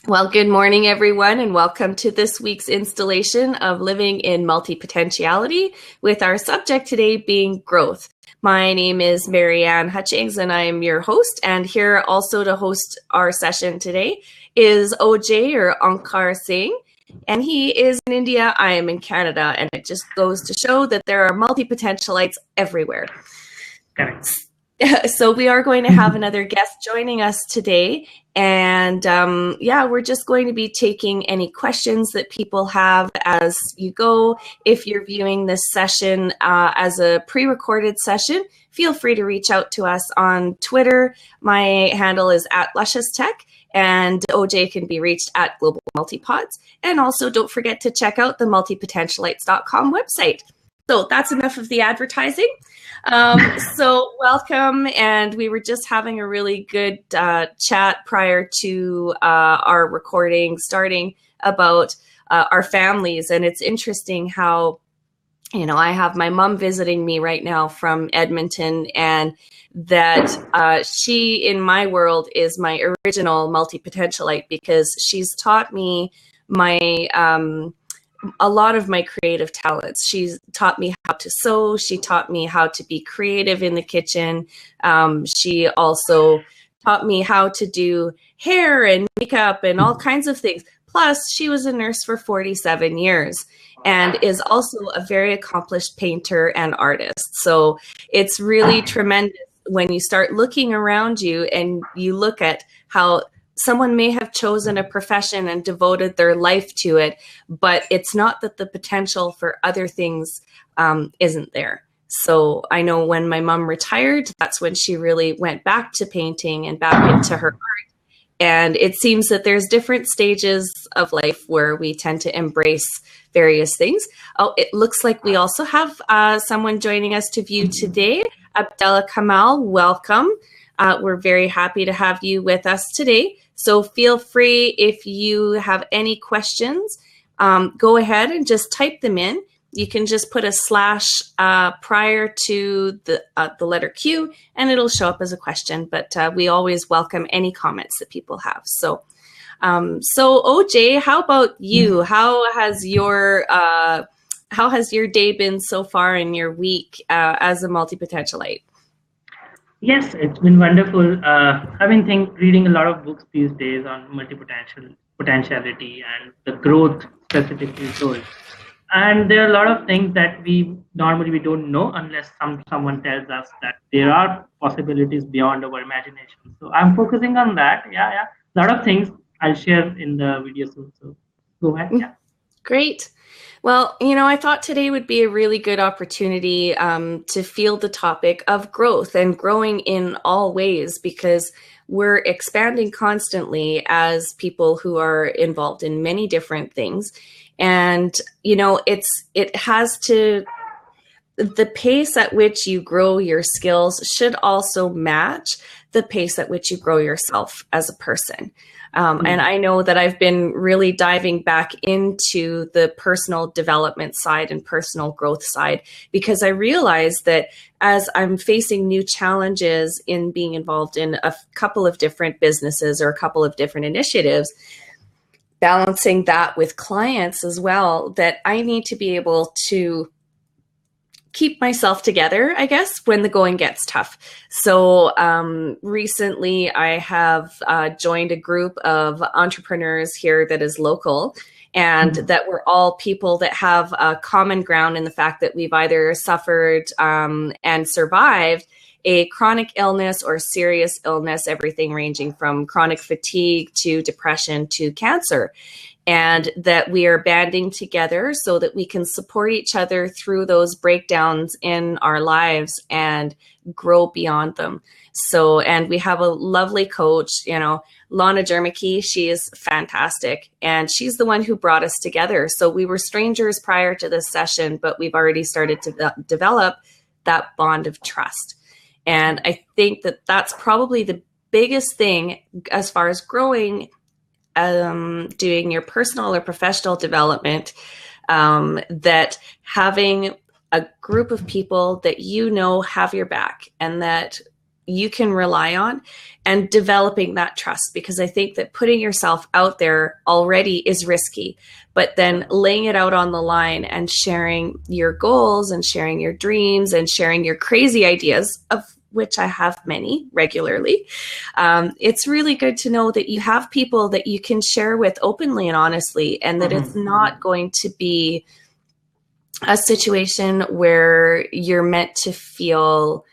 Well, good morning, everyone, and welcome to this week's installation of Living in Multipotentiality, with our subject today being growth. My name is Marianne Hutchings, and I am your host. And here also to host our session today is OJ, or Onkarjot Singh. And he is in India, I am in Canada, and it just goes to show that there are multipotentialites everywhere. Correct. So we are going to have another guest joining us today. And we're just going to be taking any questions that people have as you go. If you're viewing this session as a pre-recorded session, feel free to reach out to us on Twitter. My handle is @LusciousTech, and OJ can be reached at Global Multipods. And also don't forget to check out the multipotentialites.com website. So that's enough of the advertising. So welcome, and we were just having a really good chat prior to our recording starting about our families, and it's interesting how, I have my mom visiting me right now from Edmonton, and that she, in my world, is my original multipotentialite because she's taught me a lot of my creative talents. She's taught me how to sew. She taught me how to be creative in the kitchen. She also taught me how to do hair and makeup and all kinds of things. Plus, she was a nurse for 47 years and is also a very accomplished painter and artist. So it's really tremendous when you start looking around you and you look at how someone may have chosen a profession and devoted their life to it, but it's not that the potential for other things isn't there. So I know when my mom retired, that's when she really went back to painting and back into her art. And it seems that there's different stages of life where we tend to embrace various things. Oh, it looks like we also have someone joining us to view today. Abdullah Kamal, welcome. We're very happy to have you with us today. So feel free, if you have any questions, go ahead and just type them in. You can just put a slash prior to the letter Q, and it'll show up as a question. But we always welcome any comments that people have. So OJ, how about you? How has your day been so far in your week as a multipotentialite? Yes, it's been wonderful. I've been reading a lot of books these days on potentiality and the growth specifically goals. And there are a lot of things that we normally don't know unless someone tells us that there are possibilities beyond our imagination. So I'm focusing on that. Yeah. A lot of things I'll share in the video soon. So go ahead. Yeah. Great. Well, I thought today would be a really good opportunity to field the topic of growth and growing in all ways, because we're expanding constantly as people who are involved in many different things. And, the pace at which you grow your skills should also match the pace at which you grow yourself as a person. And I know that I've been really diving back into the personal development side and personal growth side, because I realize that as I'm facing new challenges in being involved in a couple of different businesses or a couple of different initiatives, balancing that with clients as well, that I need to be able to keep myself together, I guess, when the going gets tough. So recently I have joined a group of entrepreneurs here that is local, and that we're all people that have a common ground in the fact that we've either suffered and survived a chronic illness or serious illness, everything ranging from chronic fatigue to depression to cancer. And that we are banding together so that we can support each other through those breakdowns in our lives and grow beyond them. So, and we have a lovely coach, Lana Jermicki. She is fantastic. And she's the one who brought us together. So we were strangers prior to this session, but we've already started to develop that bond of trust. And I think that that's probably the biggest thing as far as growing, doing your personal or professional development, that having a group of people that have your back, and that you can rely on, and developing that trust, because I think that putting yourself out there already is risky, but then laying it out on the line and sharing your goals and sharing your dreams and sharing your crazy ideas, of which I have many regularly. It's really good to know that you have people that you can share with openly and honestly, and that it's not going to be a situation where you're meant to feel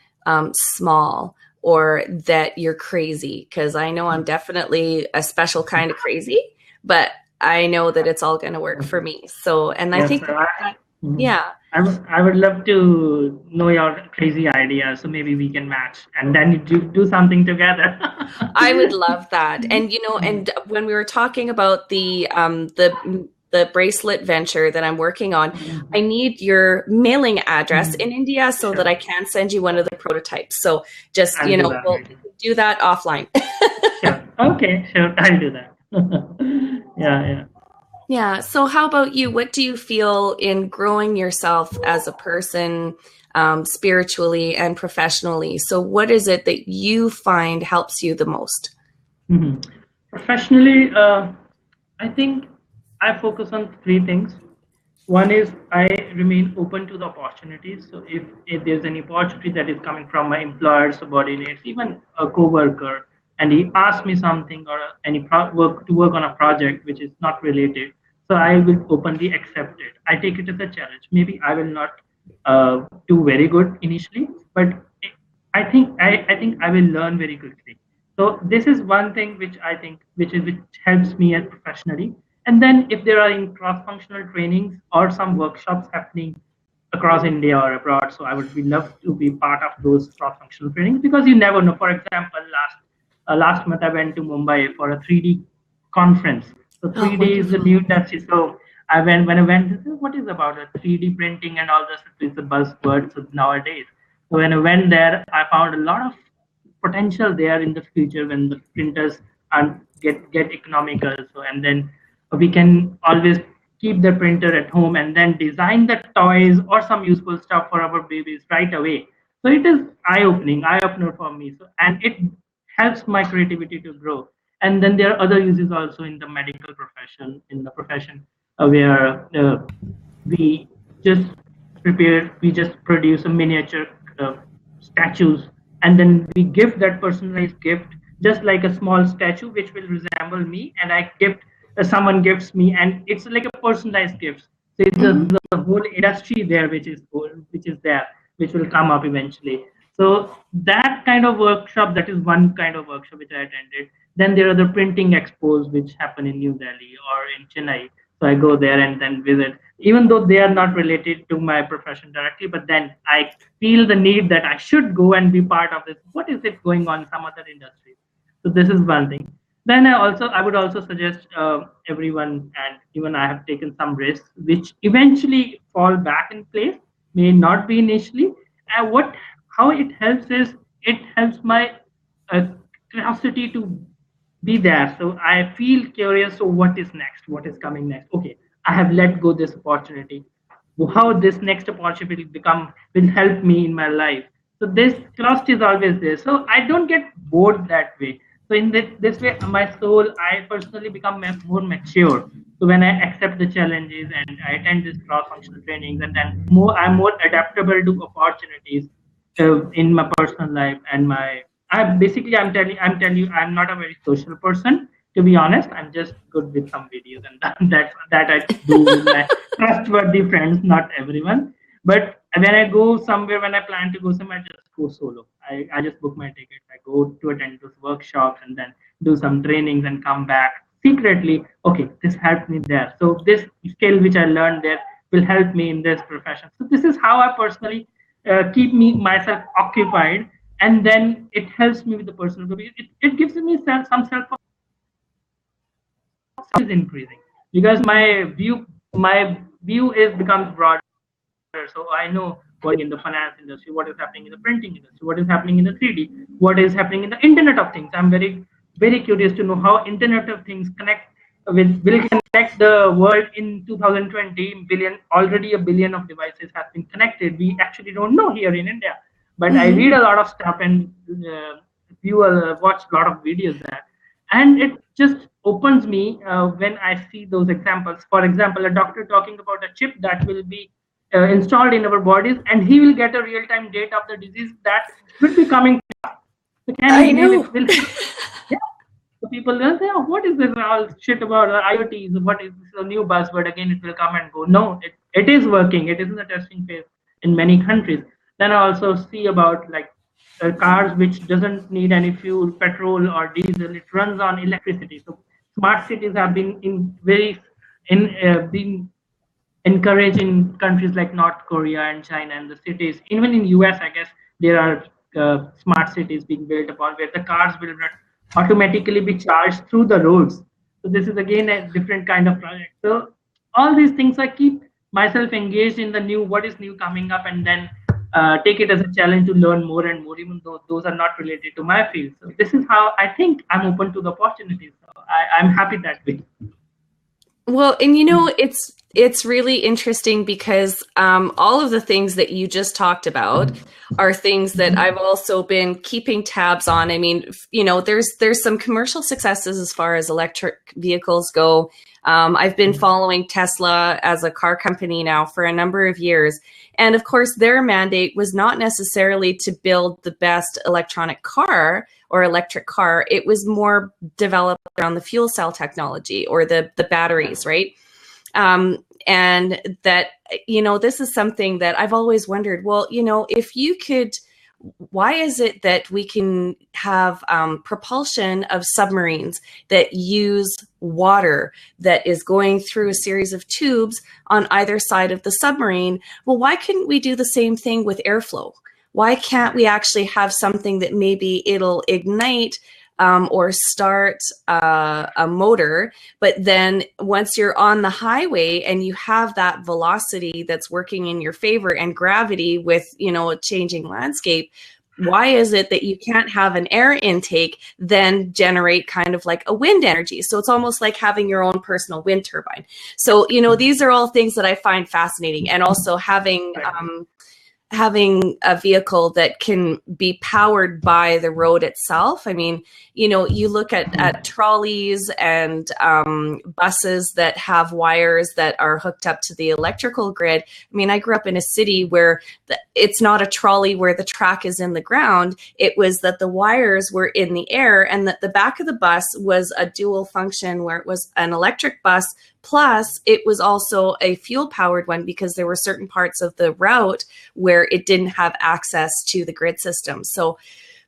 small or that you're crazy. Because I know I'm definitely a special kind of crazy, but I know that it's all going to work for me. So, and I think yeah. I would love to know your crazy ideas, so maybe we can match and then do something together. I would love that. And and when we were talking about the bracelet venture that I'm working on, I need your mailing address in India so that I can send you one of the prototypes. So just we'll do that offline. Sure. Okay, sure. I'll do that. Yeah. Yeah. So how about you? What do you feel in growing yourself as a person, spiritually and professionally? So what is it that you find helps you the most? Professionally, I think I focus on three things. One is I remain open to the opportunities. So if there's any opportunity that is coming from my employer, subordinates, even a coworker, and he asks me something or any work on a project which is not related, so I will openly accept it. I take it as a challenge. Maybe I will not do very good initially, but I think I will learn very quickly. So this is one thing which I think which helps me as professionally. And then if there are in cross-functional trainings or some workshops happening across India or abroad, so I would be love to be part of those cross-functional trainings, because you never know. For example, last month I went to Mumbai for a 3D conference. So 3D is the new industry. So when I went, what is about a 3D printing and all this? It's a buzzword nowadays. So when I went there, I found a lot of potential there in the future when the printers get economical. So and then we can always keep the printer at home and then design the toys or some useful stuff for our babies right away. So it is eye-opener for me. So and it helps my creativity to grow. And then there are other uses also in the medical profession, where we just produce a miniature statues, and then we give that personalized gift, just like a small statue which will resemble me, and someone gifts me, and it's like a personalized gift. So it's the whole industry there which will come up eventually. So that kind of workshop, that is one kind of workshop which I attended. Then there are the printing expos which happen in New Delhi or in Chennai. So I go there and then visit, even though they are not related to my profession directly, but then I feel the need that I should go and be part of this. What is it going on in some other industries? So this is one thing. Then I would also suggest everyone, and even I have taken some risks which eventually fall back in place, may not be initially. How it helps is, it helps my curiosity to be there. So I feel curious. So what is next? What is coming next? Okay, I have let go this opportunity. How this next opportunity will help me in my life. So this curiosity is always there. So I don't get bored that way. So in this way, my soul, I personally become more mature. So when I accept the challenges and I attend these cross-functional trainings, and then I'm more adaptable to opportunities in my personal life and I'm telling you, I'm not a very social person, to be honest. I'm just good with some videos, and that I do with my trustworthy friends, not everyone. But when I go somewhere, when I plan to go somewhere, I just go solo. I just book my ticket. I go to attend those workshops and then do some trainings and come back secretly. Okay, this helped me there. So this skill which I learned there will help me in this profession. So this is how I personally keep myself occupied, and then it helps me with the personal growth. It gives me some self is increasing, because my view is becomes broader. So I know what in the finance industry, what is happening in the printing industry, what is happening in the 3D, what is happening in the Internet of Things. I'm very, very curious to know how Internet of Things will connect the world in 2020. Already a billion of devices have been connected. We actually don't know here in India, but I read a lot of stuff and watch a lot of videos there, and it just opens me when I see those examples. For example, a doctor talking about a chip that will be installed in our bodies, and he will get a real-time date of the disease that will be coming. So can he believe it will? Yeah. So people will say, "Oh, what is this all shit about IoT? What is this a new buzzword? Again, it will come and go." No, it is working. It is in the testing phase in many countries. Then I also see about like cars which doesn't need any fuel, petrol or diesel. It runs on electricity. So smart cities have been been encouraged in countries like North Korea and China, and the cities, even in US, I guess there are smart cities being built upon where the cars will automatically be charged through the roads. So this is again a different kind of project. So all these things, I keep myself engaged in the new, what is new coming up, and then take it as a challenge to learn more and more, even though those are not related to my field. So this is how I think I'm open to the opportunities. So I'm happy that way. Well, and it's really interesting because all of the things that you just talked about are things that I've also been keeping tabs on. I mean, there's some commercial successes as far as electric vehicles go. I've been following Tesla as a car company now for a number of years. And of course, their mandate was not necessarily to build the best electronic car or electric car. It was more developed around the fuel cell technology or the batteries, right? And that, this is something that I've always wondered, well, if you could, why is it that we can have propulsion of submarines that use water that is going through a series of tubes on either side of the submarine? Well, why couldn't we do the same thing with airflow? Why can't we actually have something that maybe it'll ignite or start a motor, but then once you're on the highway and you have that velocity that's working in your favor and gravity with, a changing landscape, why is it that you can't have an air intake then generate kind of like a wind energy? So it's almost like having your own personal wind turbine. So, these are all things that I find fascinating, and also having a vehicle that can be powered by the road itself. I mean, you look at trolleys and buses that have wires that are hooked up to the electrical grid. I mean, I grew up in a city where it's not a trolley where the track is in the ground. It was that the wires were in the air, and that the back of the bus was a dual function where it was an electric bus, plus it was also a fuel powered one, because there were certain parts of the route where it didn't have access to the grid system. So,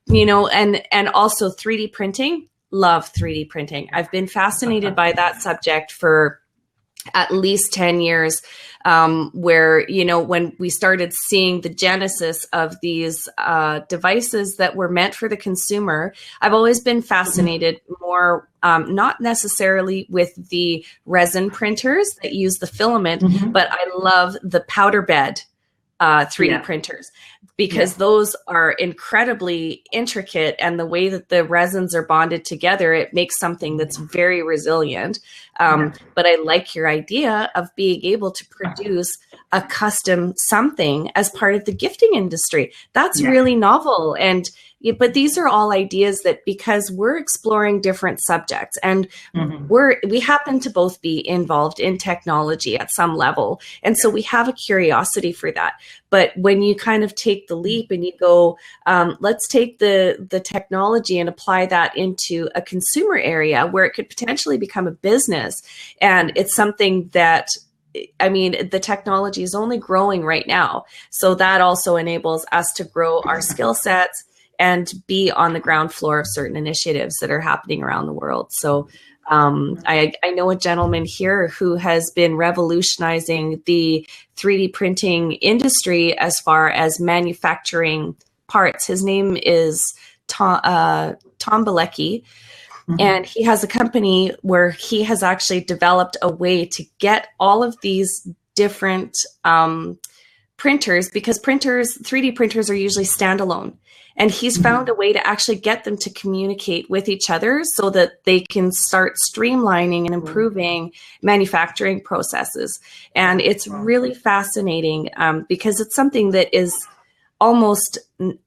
and also 3D printing, love 3D printing. I've been fascinated by that subject for at least 10 years, where, when we started seeing the genesis of these devices that were meant for the consumer, I've always been fascinated more, not necessarily with the resin printers that use the filament, but I love the powder bed 3D printers, because those are incredibly intricate, and the way that the resins are bonded together, it makes something that's very resilient. But I like your idea of being able to produce a custom something as part of the gifting industry. That's really novel. But these are all ideas that, because we're exploring different subjects, and we happen to both be involved in technology at some level. And so we have a curiosity for that. But when you kind of take the leap and you go, let's take the technology and apply that into a consumer area where it could potentially become a business. And it's something that, I mean, the technology is only growing right now. So that also enables us to grow our skill sets and be on the ground floor of certain initiatives that are happening around the world. So I know a gentleman here who has been revolutionizing the 3D printing industry as far as manufacturing parts. His name is Tom Bilecki, and he has a company where he has actually developed a way to get all of these different printers, because 3D printers are usually standalone. And he's found a way to actually get them to communicate with each other so that they can start streamlining and improving manufacturing processes. And it's really fascinating, because it's something that is almost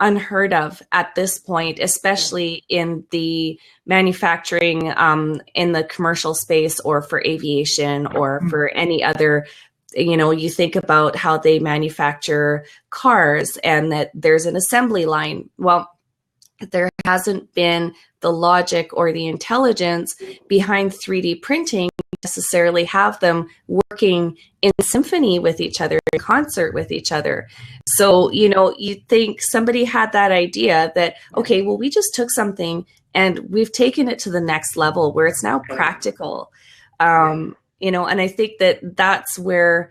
unheard of at this point, especially in the manufacturing, in the commercial space, or for aviation, or for any other. You think about how they manufacture cars and that there's an assembly line. Well, there hasn't been the logic or the intelligence behind 3D printing to necessarily have them working in symphony with each other, in concert with each other. So, you think somebody had that idea that, okay, well, we just took something and we've taken it to the next level where it's now practical. And I think that that's where,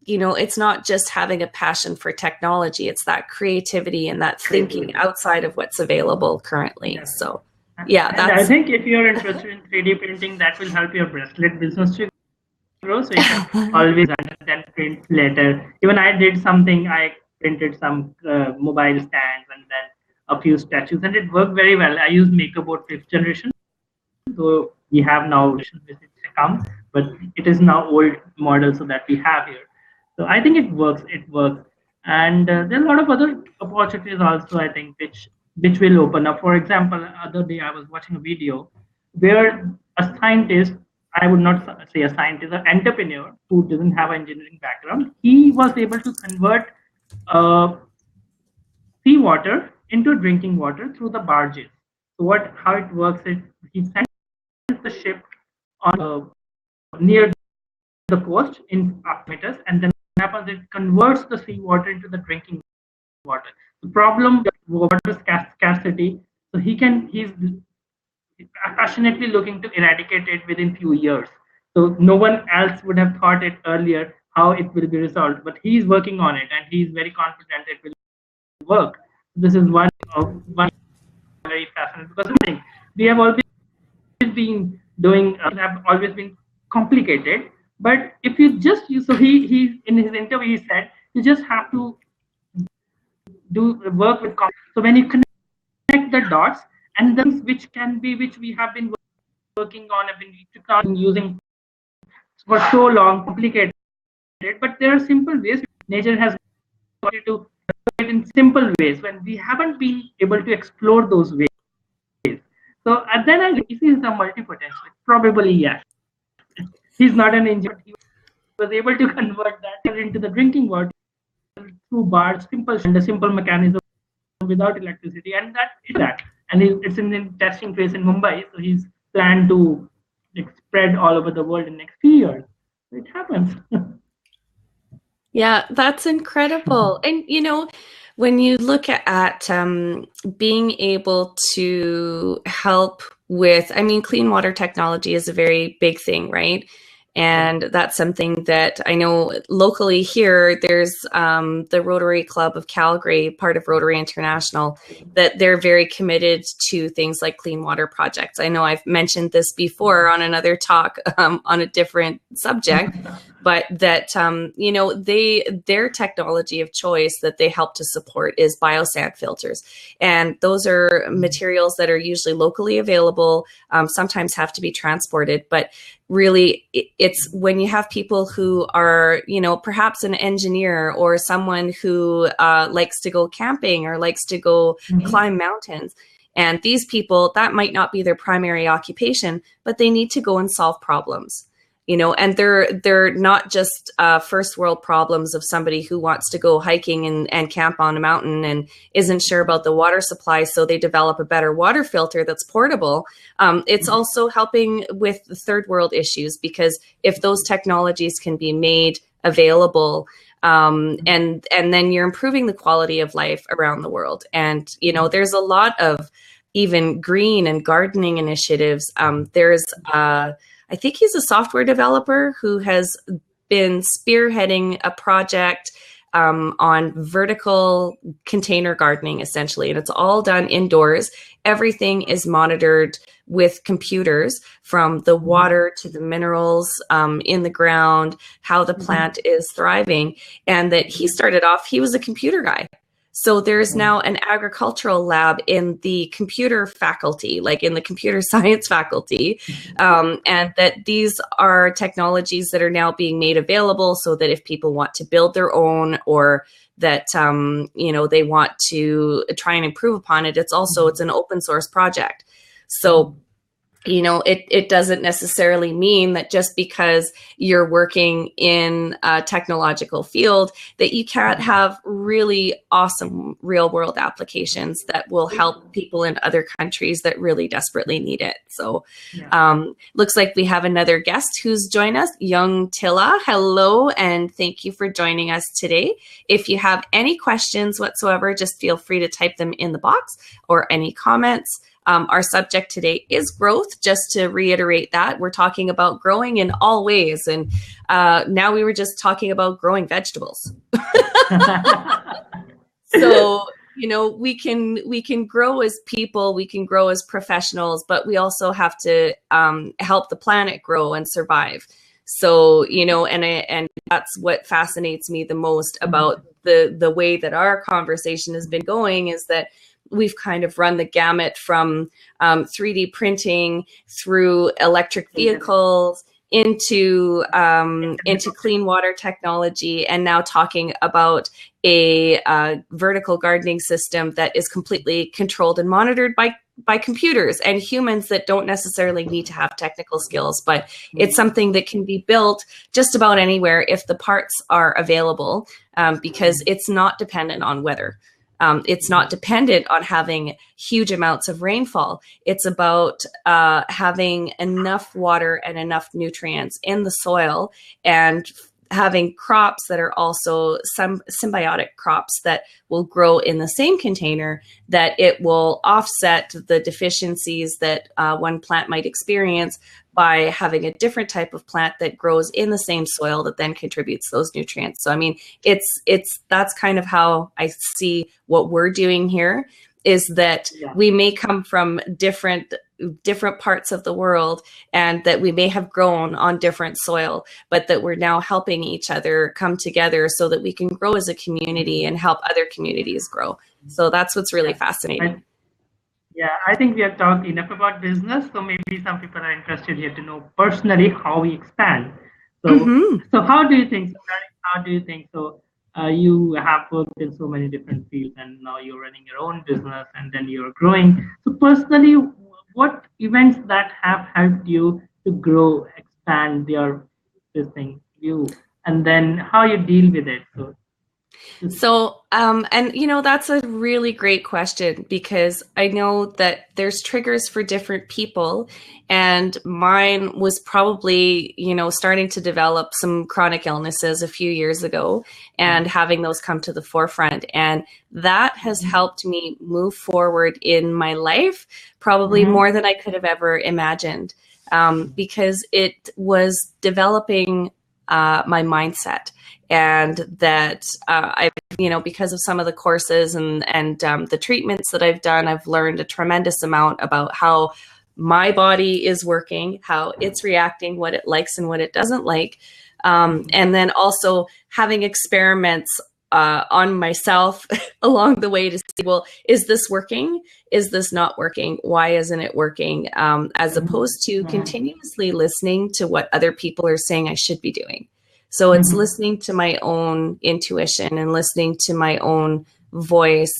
it's not just having a passion for technology, it's that creativity and that thinking outside of what's available currently. So, I think if you're interested in 3D printing, that will help your bracelet business to grow. So you can always then print later. Even I did something, I printed some mobile stands and then a few statues, and it worked very well. I used MakerBoard 5th generation. So we have now which comes, but it is now old model so that we have here. So I think it works. And there are a lot of other opportunities also, I think, which will open up. For example, the other day I was watching a video where a scientist, I would not say a scientist, an entrepreneur who doesn't have an engineering background, he was able to convert seawater into drinking water through the barges. So how it works is he sends the ship on near the coast in meters, and then happens it converts the seawater into the drinking water. The problem with water scarcity, so he's passionately looking to eradicate it within few years. So no one else would have thought it earlier how it will be resolved, but he's working on it and he's very confident it will work. This is one very fascinating, because I think we have always been doing have always been complicated. But if you just use, so he in his interview he said you just have to do work with. So when you connect the dots and then which we have been working on, have been using for so long, complicated. But there are simple ways. Nature has got to do it in simple ways when we haven't been able to explore those ways. So then if he's a multipotentialist, probably yes. He's not an engineer. He was able to convert that into the drinking water through bars, simple mechanism without electricity, and it's in the testing phase in Mumbai. So he's planned to spread all over the world in the next few years. So it happens. Yeah, that's incredible. And when you look at being able to help with, clean water technology is a very big thing, right? And that's something that I know locally here, there's the Rotary Club of Calgary, part of Rotary International, that they're very committed to things like clean water projects. I know I've mentioned this before on another talk on a different subject, but that, their technology of choice that they help to support is biosand filters. And those are materials that are usually locally available, sometimes have to be transported, but really it's when you have people who are, perhaps an engineer or someone who likes to go camping or likes to go climb mountains. And these people, that might not be their primary occupation, but they need to go and solve problems. And they're not just first world problems of somebody who wants to go hiking and camp on a mountain and isn't sure about the water supply, so they develop a better water filter that's portable. It's also helping with the third world issues, because if those technologies can be made available, and then you're improving the quality of life around the world. And, there's a lot of even green and gardening initiatives. There's I think he's a software developer who has been spearheading a project on vertical container gardening, essentially. And it's all done indoors. Everything is monitored with computers, from the water to the minerals in the ground, how the plant is thriving. And that he started off, he was a computer guy. So there's now an agricultural lab in the computer faculty, like in the computer science faculty. And that these are technologies that are now being made available so that if people want to build their own, or that, they want to try and improve upon it, it's an open source project. So it doesn't necessarily mean that just because you're working in a technological field that you can't have really awesome real world applications that will help people in other countries that really desperately need it. So looks like we have another guest who's joined us, Young Tilla. Hello, and thank you for joining us today. If you have any questions whatsoever, just feel free to type them in the box, or any comments. Our subject today is growth. Just to reiterate that, we're talking about growing in all ways. And now we were just talking about growing vegetables. So, we can grow as people, we can grow as professionals, but we also have to help the planet grow and survive. So, and that's what fascinates me the most about the way that our conversation has been going, is that we've kind of run the gamut from 3D printing through electric vehicles into clean water technology, and now talking about a vertical gardening system that is completely controlled and monitored by computers and humans that don't necessarily need to have technical skills, but it's something that can be built just about anywhere if the parts are available, because it's not dependent on weather. It's not dependent on having huge amounts of rainfall. It's about having enough water and enough nutrients in the soil, and having crops that are also some symbiotic crops that will grow in the same container, that it will offset the deficiencies that one plant might experience by having a different type of plant that grows in the same soil that then contributes those nutrients. So, I mean, that's kind of how I see what we're doing here, is that we may come from different parts of the world, and that we may have grown on different soil, but that we're now helping each other come together so that we can grow as a community and help other communities grow. So that's what's really fascinating. I think we have talked enough about business, so maybe some people are interested here to know personally how we expand. So, so how do you think? So you have worked in so many different fields, and now you're running your own business, and then you're growing. So personally, what events that have helped you to grow, expand your view, and then how you deal with it? So, that's a really great question, because I know that there's triggers for different people, and mine was probably, starting to develop some chronic illnesses a few years ago, and having those come to the forefront. And that has helped me move forward in my life, probably more than I could have ever imagined, because it was developing my mindset. And that because of some of the courses and the treatments that I've done, I've learned a tremendous amount about how my body is working, how it's reacting, what it likes and what it doesn't like. And then also having experiments on myself along the way to see, well, is this working? Is this not working? Why isn't it working? As opposed to continuously listening to what other people are saying I should be doing. So it's listening to my own intuition and listening to my own voice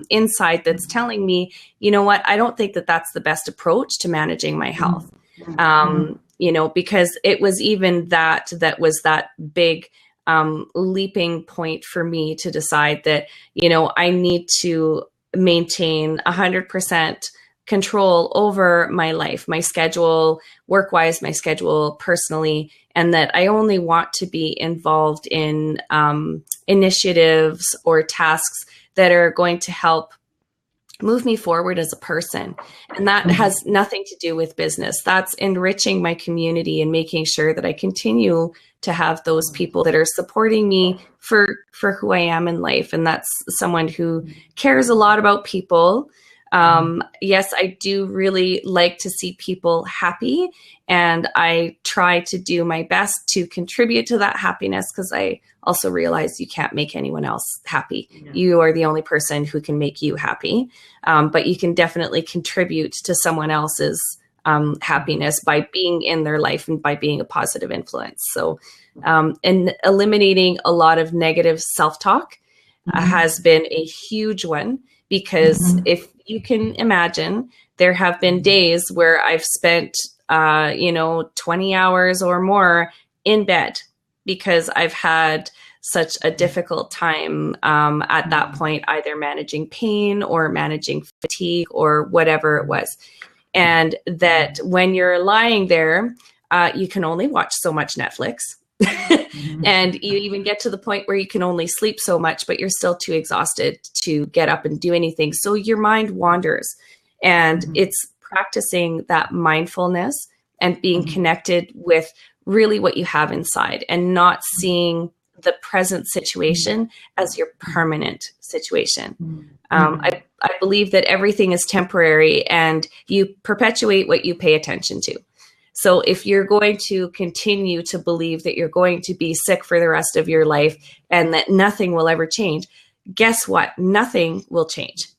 inside that's telling me, you know what, I don't think that that's the best approach to managing my health. Because it was even that was that big leaping point for me to decide that, I need to maintain 100% control over my life, my schedule, work-wise, my schedule personally, and that I only want to be involved in initiatives or tasks that are going to help move me forward as a person. And that has nothing to do with business. That's enriching my community and making sure that I continue to have those people that are supporting me for who I am in life. And that's someone who cares a lot about people, Yes, I do really like to see people happy, and I try to do my best to contribute to that happiness, because I also realize you can't make anyone else happy. Yeah. You are the only person who can make you happy, but you can definitely contribute to someone else's happiness by being in their life and by being a positive influence. So, and eliminating a lot of negative self-talk has been a huge one, because if you can imagine, there have been days where I've spent, 20 hours or more in bed because I've had such a difficult time at that point, either managing pain or managing fatigue or whatever it was. And that when you're lying there, you can only watch so much Netflix. And you even get to the point where you can only sleep so much, but you're still too exhausted to get up and do anything. So your mind wanders, and it's practicing that mindfulness and being connected with really what you have inside, and not seeing the present situation as your permanent situation. I believe that everything is temporary, and you perpetuate what you pay attention to. So if you're going to continue to believe that you're going to be sick for the rest of your life and that nothing will ever change, guess what? Nothing will change.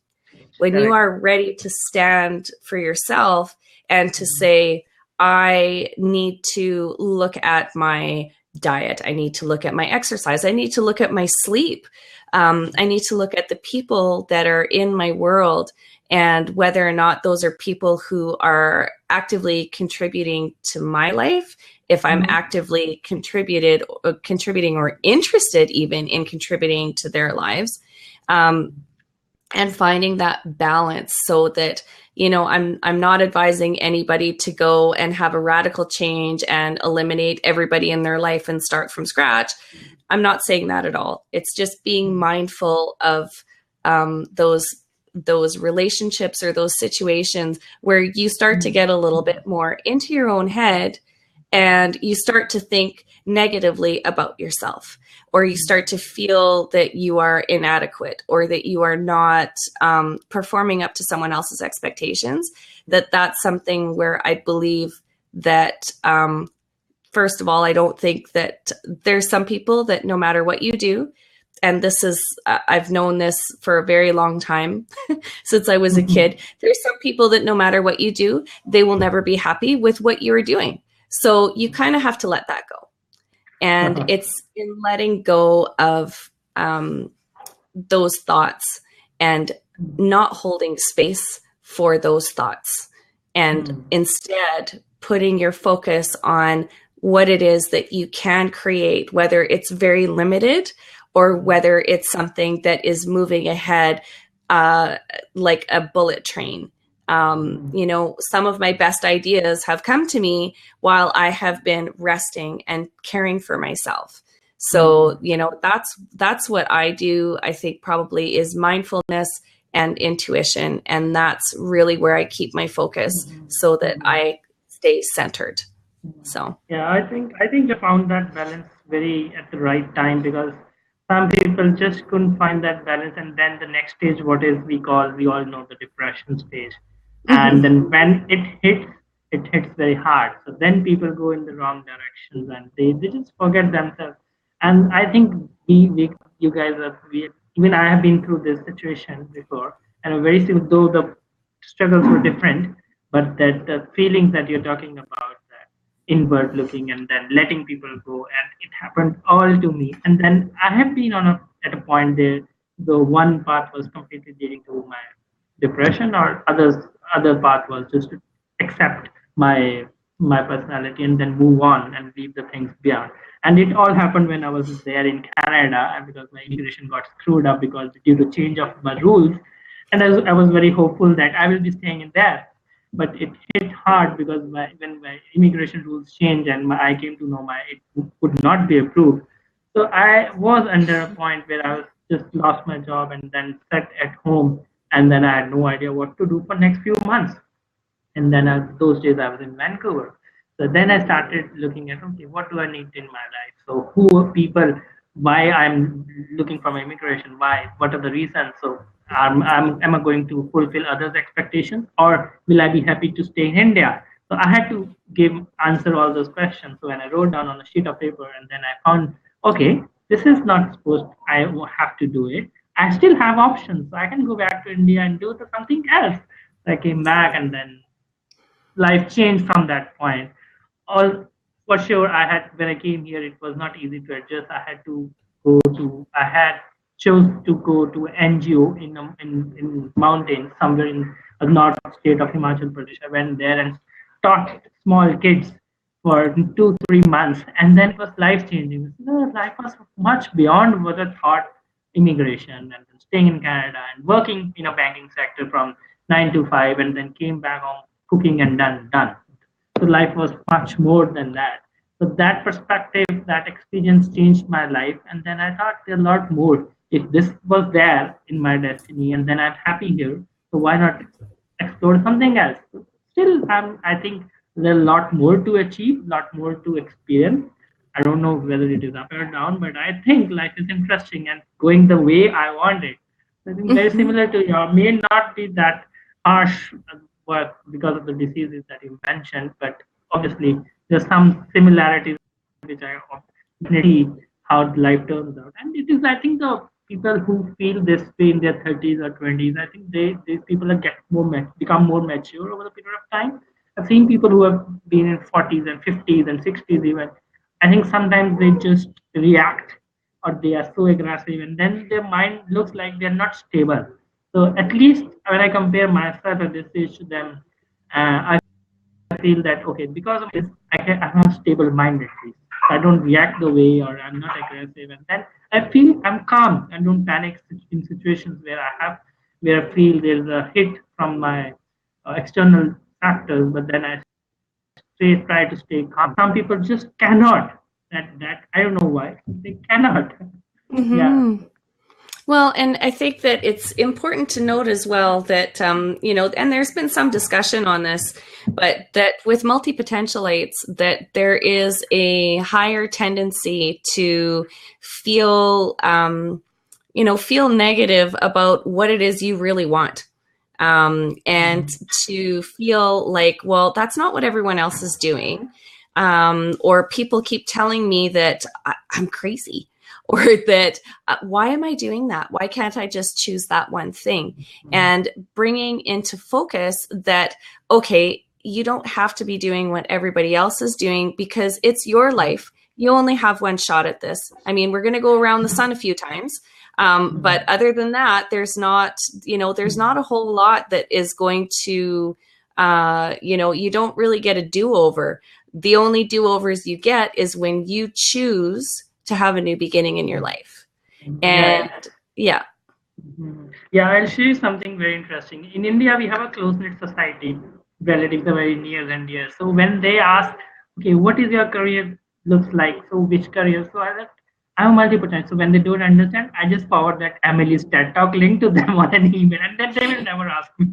When you are ready to stand for yourself and to say, I need to look at my diet, I need to look at my exercise, I need to look at my sleep, I need to look at the people that are in my world, and whether or not those are people who are actively contributing to my life, if I'm actively contributing or interested even in contributing to their lives, and finding that balance, so that, I'm not advising anybody to go and have a radical change and eliminate everybody in their life and start from scratch. I'm not saying that at all. It's just being mindful of those relationships or those situations where you start to get a little bit more into your own head, and you start to think negatively about yourself, or you start to feel that you are inadequate, or that you are not performing up to someone else's expectations. That's something where I believe that, first of all, I don't think that there's some people that no matter what you do, and this is, I've known this for a very long time, since I was a kid, there's some people that no matter what you do, they will never be happy with what you're doing. So you kind of have to let that go. And it's in letting go of those thoughts and not holding space for those thoughts, and instead putting your focus on what it is that you can create, whether it's very limited or whether it's something that is moving ahead like a bullet train. Some of my best ideas have come to me while I have been resting and caring for myself. So, that's what I do. I think probably is mindfulness and intuition. And that's really where I keep my focus so that I stay centered. So, yeah, I think you found that balance very at the right time, because some people just couldn't find that balance, and then the next stage, what is we all know, the depression stage. And then when it hits very hard. So then people go in the wrong directions, and they just forget themselves. And I think you guys even I have been through this situation before, and very soon, though the struggles were different, but that the feelings that you're talking about, inward looking and then letting people go, and it happened all to me. And then I have been at a point there, the one path was completely leading to my depression, or other path was just to accept my personality and then move on and leave the things beyond. And it all happened when I was there in Canada, and because my immigration got screwed up because due to change of my rules. And I was very hopeful that I will be staying in there. But it hit hard, because when my immigration rules changed and I came to know it would not be approved. So I was under a point where I was just lost my job and then sat at home, and then I had no idea what to do for next few months. And then those days I was in Vancouver. So then I started looking at, okay, what do I need in my life? So who are people, why I'm looking for my immigration, what are the reasons? So am I going to fulfill others' expectations, or will I be happy to stay in India? So I had to answer all those questions. So when I wrote down on a sheet of paper, and then I found, okay, this is not supposed. I have to do it. I still have options. So I can go back to India and do something else. So I came back, and then life changed from that point. All for sure, I had when I came here, it was not easy to adjust. I had chose to go to NGO in mountains somewhere in the north state of Himachal Pradesh. I went there and taught small kids for 2 3 months, and then it was life changing. Life was much beyond what I thought. Immigration and staying in Canada and working in a banking sector from 9 to 5, and then came back home cooking and done. So life was much more than that. So that perspective, that experience changed my life. And then I thought there's a lot more. If this was there in my destiny, and then I'm happy here, so why not explore something else? Still, I think there's a lot more to achieve, a lot more to experience. I don't know whether it is up or down, but I think life is interesting and going the way I want it. I think very similar to your, may not be that harsh work because of the diseases that you mentioned, but obviously there's some similarities which I definitely how life turns out. And it is, I think, the people who feel this way in their 30s or 20s, I think these people become more mature over the period of time. I've seen people who have been in 40s and 50s and 60s even. I think sometimes they just react, or they are so aggressive, and then their mind looks like they're not stable. So at least when I compare myself at this age to them, I feel that okay, because of this, I have a stable mind at least. I don't react the way, or I'm not aggressive, and then I feel I'm calm and don't panic in situations where I feel there's a hit from my external factors, but then I try to stay calm. Some people just cannot. That I don't know why they cannot. Mm-hmm. Yeah. Well, and I think that it's important to note as well that, and there's been some discussion on this, but that with multipotentialites, that there is a higher tendency to feel, feel negative about what it is you really want. And to feel like, well, that's not what everyone else is doing. Or people keep telling me that I'm crazy. Or that, why am I doing that? Why can't I just choose that one thing? And bringing into focus that, okay, you don't have to be doing what everybody else is doing because it's your life. You only have one shot at this. I mean, we're going to go around the sun a few times. But other than that, there's not a whole lot that is going to, you don't really get a do-over. The only do-overs you get is when you choose to have a new beginning in your life. And yeah. Yeah, I'll show you something very interesting. In India, we have a close-knit society. Relatives are very near and dear. So when they ask, okay, what is your career looks like? So which career? So I'm a multipotential. So when they don't understand, I just forward that Emily's TED Talk link to them on an email, and then they will never ask me.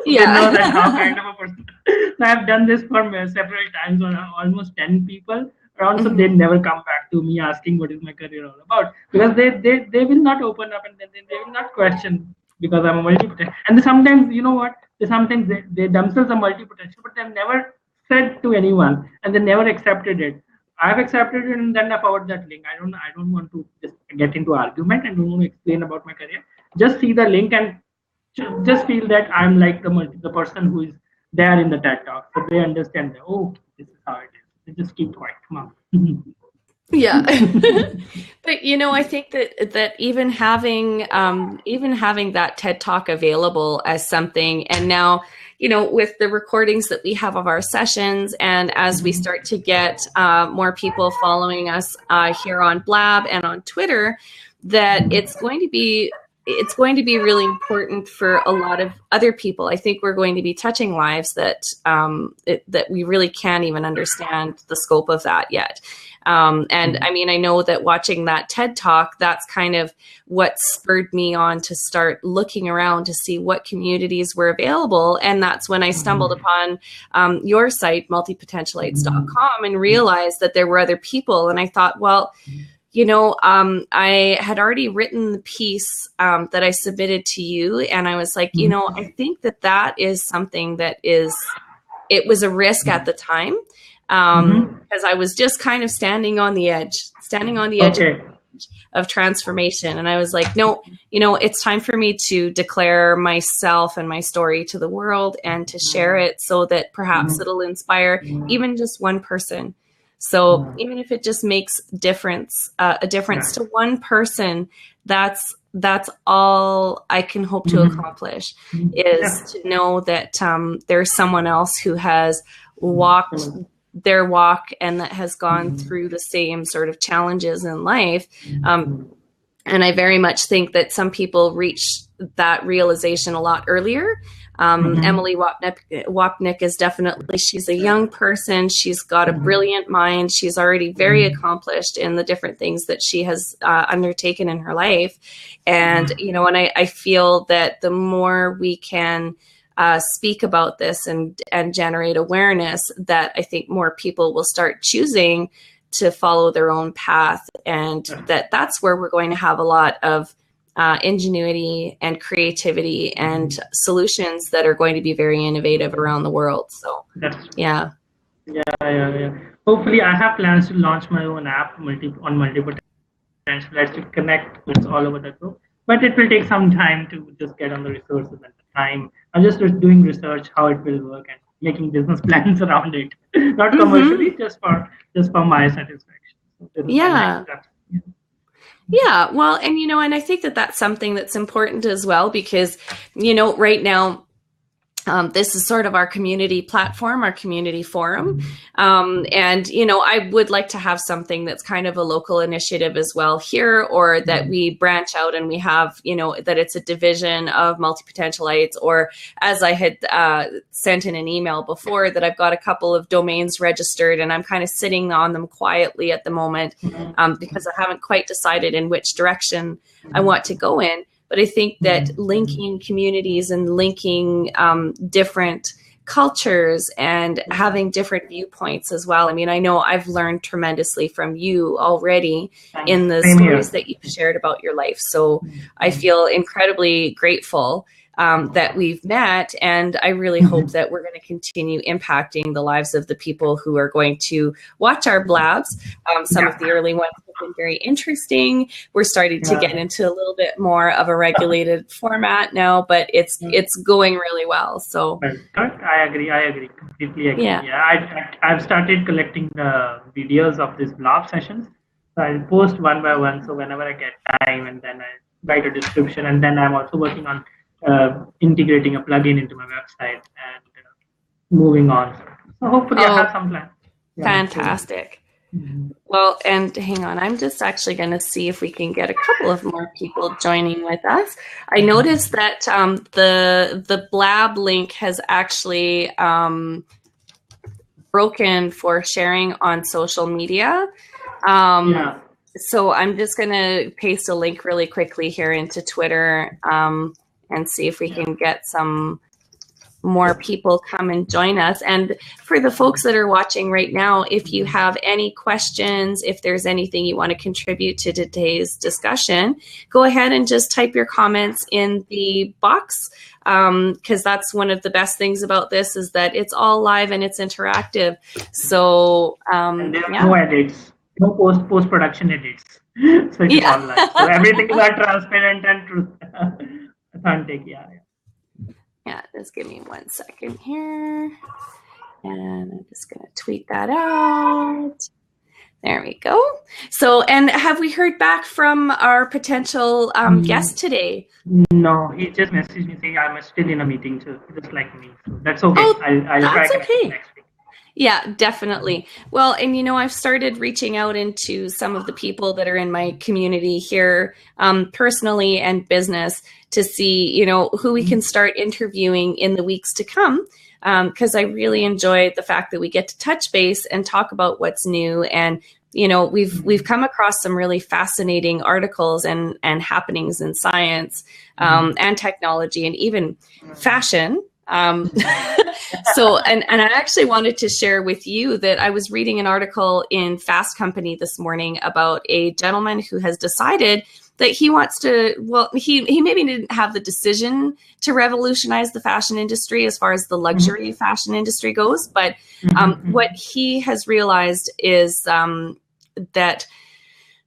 They know that how kind of a person. So I've done this for several times on almost 10 people. Also, they never come back to me asking what is my career all about, because they will not open up, and then they will not question because I'm a multipotential. And sometimes, you know what? Sometimes they themselves are multipotential, but they've never said to anyone, and they never accepted it. I've accepted it, and then I forward that link. I don't want to just get into argument. I don't want to explain about my career. Just see the link and just feel that I'm like the person who is there in the TED Talk, so they understand that, oh, this is how it is. They just keep quiet. Come on. Yeah. But I think that even having that TED Talk available as something, and now with the recordings that we have of our sessions, and as we start to get more people following us here on BLAB and on Twitter, that it's going to be really important for a lot of other people. I think we're going to be touching lives that we really can't even understand the scope of that yet. And I mean, I know that watching that TED Talk, that's kind of what spurred me on to start looking around to see what communities were available. And that's when I stumbled upon your site, multipotentialites.com, and realized that there were other people. And I thought, well, I had already written the piece that I submitted to you, and I was like, I think that is something that it was a risk at the time, because I was just kind of standing on the edge of transformation. And I was like, no, it's time for me to declare myself and my story to the world and to share it so that perhaps it'll inspire even just one person. So even if it just makes a difference to one person, that's all I can hope to accomplish, is to know that there's someone else who has walked their walk and that has gone through the same sort of challenges in life. And I very much think that some people reach that realization a lot earlier. Emily Wapnick is definitely, she's a young person. She's got a brilliant mind. She's already very accomplished in the different things that she has undertaken in her life. And, and I feel that the more we can speak about this and generate awareness, that I think more people will start choosing to follow their own path, and that's where we're going to have a lot of ingenuity and creativity and solutions that are going to be very innovative around the world. So yeah. Hopefully, I have plans to launch my own app on Multipotentialites to connect with all over the globe, but it will take some time to just get on the resources and the time. I'm just doing research how it will work and making business plans around it, not commercially, just for my satisfaction. Yeah. Well, and I think that that's something that's important as well, because right now, this is sort of our community platform, our community forum. And, I would like to have something that's kind of a local initiative as well here, or that we branch out and we have, that it's a division of Multipotentialites, or as I had sent in an email before, that I've got a couple of domains registered and I'm kind of sitting on them quietly at the moment, because I haven't quite decided in which direction I want to go in. But I think that linking communities and linking different cultures and having different viewpoints as well. I mean, I know I've learned tremendously from you already in the stories that you've shared about your life. So I feel incredibly grateful that we've met, and I really hope that we're going to continue impacting the lives of the people who are going to watch our blabs. Some of the early ones have been very interesting. We're starting to get into a little bit more of a regulated format now, but it's going really well. So I agree, completely agree. I've started collecting the videos of these blab sessions. So I'll post one by one. So whenever I get time, and then I write a description, and then I'm also working on integrating a plugin into my website and moving on. So hopefully I have some plans. Fantastic. Well, and hang on, I'm just actually going to see if we can get a couple of more people joining with us. I noticed that the BLAB link has actually broken for sharing on social media. So I'm just going to paste a link really quickly here into Twitter and see if we can get some more people come and join us. And for the folks that are watching right now, if you have any questions, if there's anything you want to contribute to today's discussion, go ahead and just type your comments in the box, because that's one of the best things about this, is that it's all live and it's interactive. So and there are no edits, no post-production edits. So it's all live. So everything is transparent and truth. Authentic, Yeah, just give me 1 second here. And I'm just going to tweet that out. There we go. So, and have we heard back from our potential guest today? No, he just messaged me saying I'm still in a meeting, so just like me. So that's okay. I'll try next week. Yeah, definitely. Well, and I've started reaching out into some of the people that are in my community here, personally and business, to see, who we can start interviewing in the weeks to come. Because I really enjoy the fact that we get to touch base and talk about what's new. And, we've come across some really fascinating articles and happenings in science and technology and even fashion. So, and I actually wanted to share with you that I was reading an article in Fast Company this morning about a gentleman who has decided that he wants to, well, he maybe didn't have the decision to revolutionize the fashion industry as far as the luxury fashion industry goes. But what he has realized is that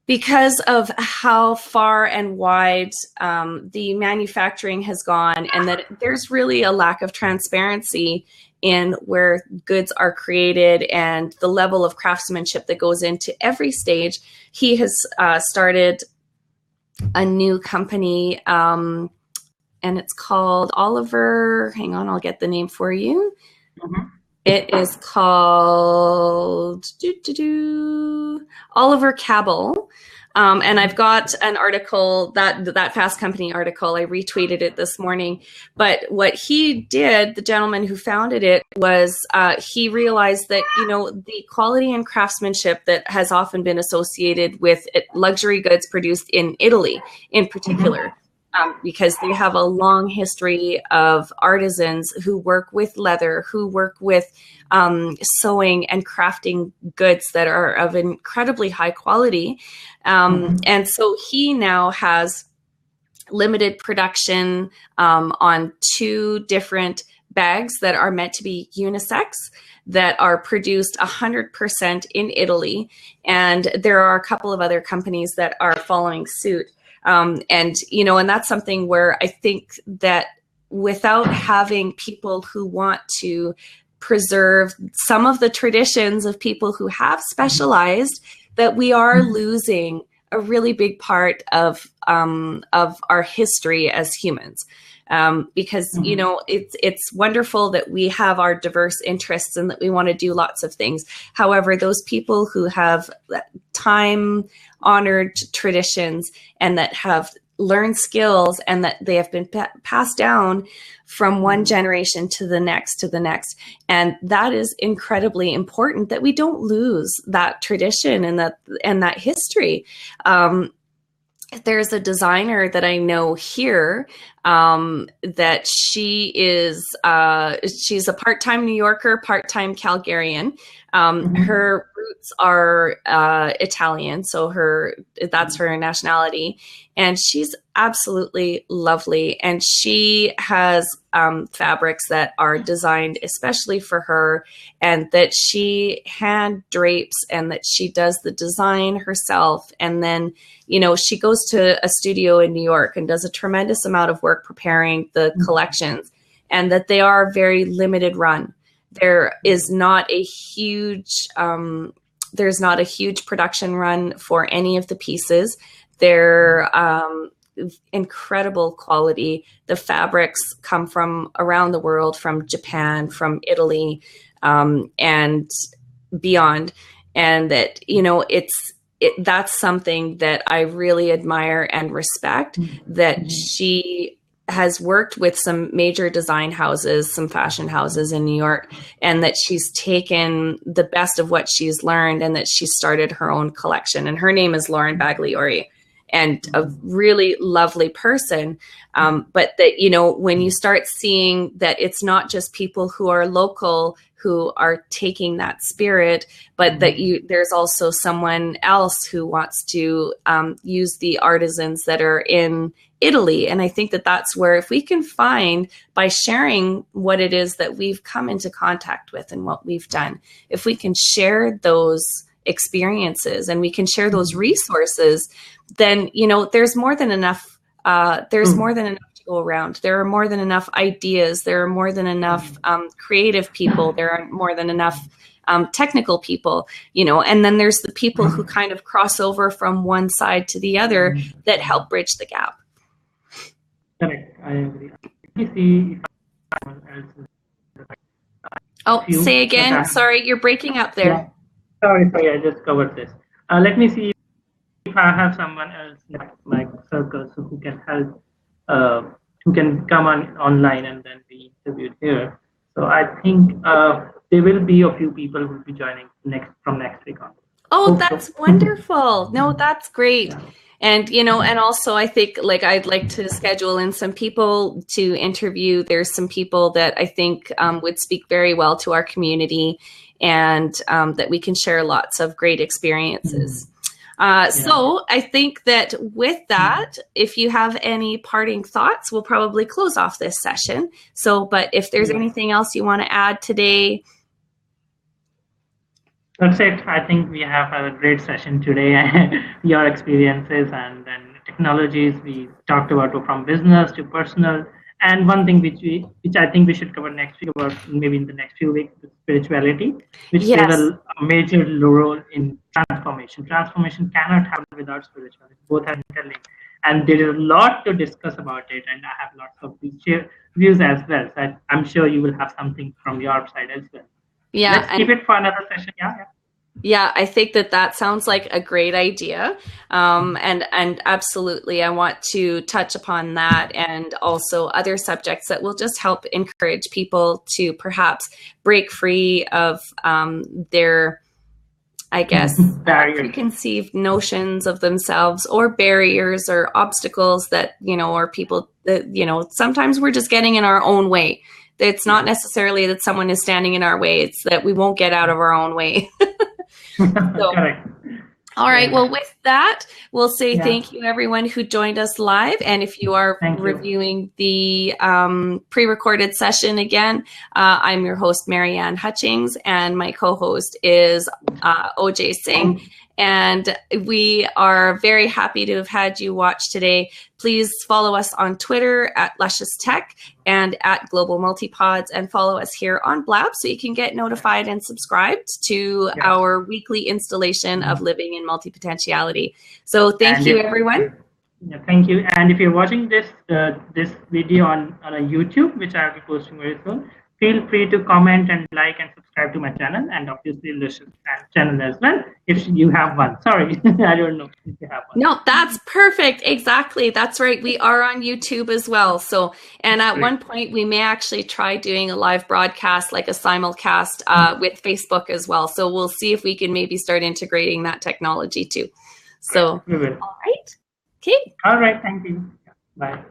because of how far and wide the manufacturing has gone, and that there's really a lack of transparency in where goods are created and the level of craftsmanship that goes into every stage, he has started a new company, and it's called Oliver. Hang on, I'll get the name for you. It is called Oliver Cabell. And I've got an article, that Fast Company article, I retweeted it this morning. But what he did, the gentleman who founded it, was he realized that, you know, the quality and craftsmanship that has often been associated with luxury goods produced in Italy in particular, because they have a long history of artisans who work with leather, who work with sewing and crafting goods that are of incredibly high quality. And so he now has limited production on 2 different bags that are meant to be unisex, that are produced 100% in Italy. And there are a couple of other companies that are following suit. And, you know, and that's something where I think that without having people who want to preserve some of the traditions of people who have specialized, that we are losing a really big part of our history as humans. Because, you know, it's wonderful that we have our diverse interests and that we want to do lots of things. However, those people who have time-honored traditions and that have learned skills and that they have been passed down from one generation to the next. And that is incredibly important, that we don't lose that tradition and that history. There's a designer that I know here that she's a part-time New Yorker, part-time Calgarian. Her roots are Italian, so that's her nationality, and she's absolutely lovely. And she has fabrics that are designed especially for her, and that she hand drapes, and that she does the design herself. And then, you know, she goes to a studio in New York and does a tremendous amount of work preparing the collections, and that they are very limited run. There is not a huge production run for any of the pieces. They're incredible quality. The fabrics come from around the world, from Japan, from Italy, and beyond. And that, you know, that's something that I really admire and respect, that she has worked with some major design houses, some fashion houses in New York, and that she's taken the best of what she's learned, and that she started her own collection. And her name is Lauren Bagliori, and a really lovely person. But that, you know, when you start seeing that it's not just people who are local who are taking that spirit, but that there's also someone else who wants to use the artisans that are in Italy. And I think that that's where, if we can find, by sharing what it is that we've come into contact with and what we've done, if we can share those experiences and we can share those resources, then, you know, there's more than enough. There's more than enough to go around. There are more than enough ideas. There are more than enough creative people. There are more than enough technical people, you know, and then there's the people who kind of cross over from one side to the other that help bridge the gap. Correct. I agree. Let me see if someone else is. Oh, say again. Sorry, you're breaking up there. Yeah. Sorry, I just covered this. Let me see if I have someone else like circles who can help, who can come online and then be interviewed here. So I think there will be a few people who will be joining from next week on. Oh, that's wonderful. No, that's great. And, you know, and also I think like I'd like to schedule in some people to interview. There's some people that I think would speak very well to our community, and that we can share lots of great experiences. So I think that with that, if you have any parting thoughts, we'll probably close off this session. So, but if there's anything else you want to add today. That's it. I think we have a great session today. Your experiences and then technologies we talked about from business to personal. And one thing which I think we should cover next week, about maybe in the next few weeks, is spirituality, which plays a major role in transformation. Transformation cannot happen without spirituality. Both are interlinked, and there is a lot to discuss about it. And I have lots of views as well. So I'm sure you will have something from your side as well. Yeah, let's keep it for another session. Yeah, I think that sounds like a great idea. And absolutely, I want to touch upon that and also other subjects that will just help encourage people to perhaps break free of their, I guess, preconceived notions of themselves, or barriers or obstacles that, you know, or people that, you know, sometimes we're just getting in our own way. It's not necessarily that someone is standing in our way. It's that we won't get out of our own way. So, correct. All right. Well, with that, we'll say thank you, everyone who joined us live. And if you are reviewing the pre-recorded session again, I'm your host, Marianne Hutchings, and my co-host is OJ Singh. And we are very happy to have had you watch today. Please follow us on Twitter at Luscious Tech and at Global Multipods, and follow us here on BLAB so you can get notified and subscribed to our weekly installation of Living in Multipotentiality. So thank you, everyone. Yeah, thank you. And if you're watching this this video on a YouTube, which I'll be posting very soon, feel free to comment and like and subscribe to my channel, and obviously listen channel as well if you have one. Sorry, I don't know if you have one. No, that's perfect. Exactly. That's right. We are on YouTube as well. So, and at one point we may actually try doing a live broadcast, like a simulcast with Facebook as well. So we'll see if we can maybe start integrating that technology too. So, we will. All right. Okay. All right. Thank you. Bye.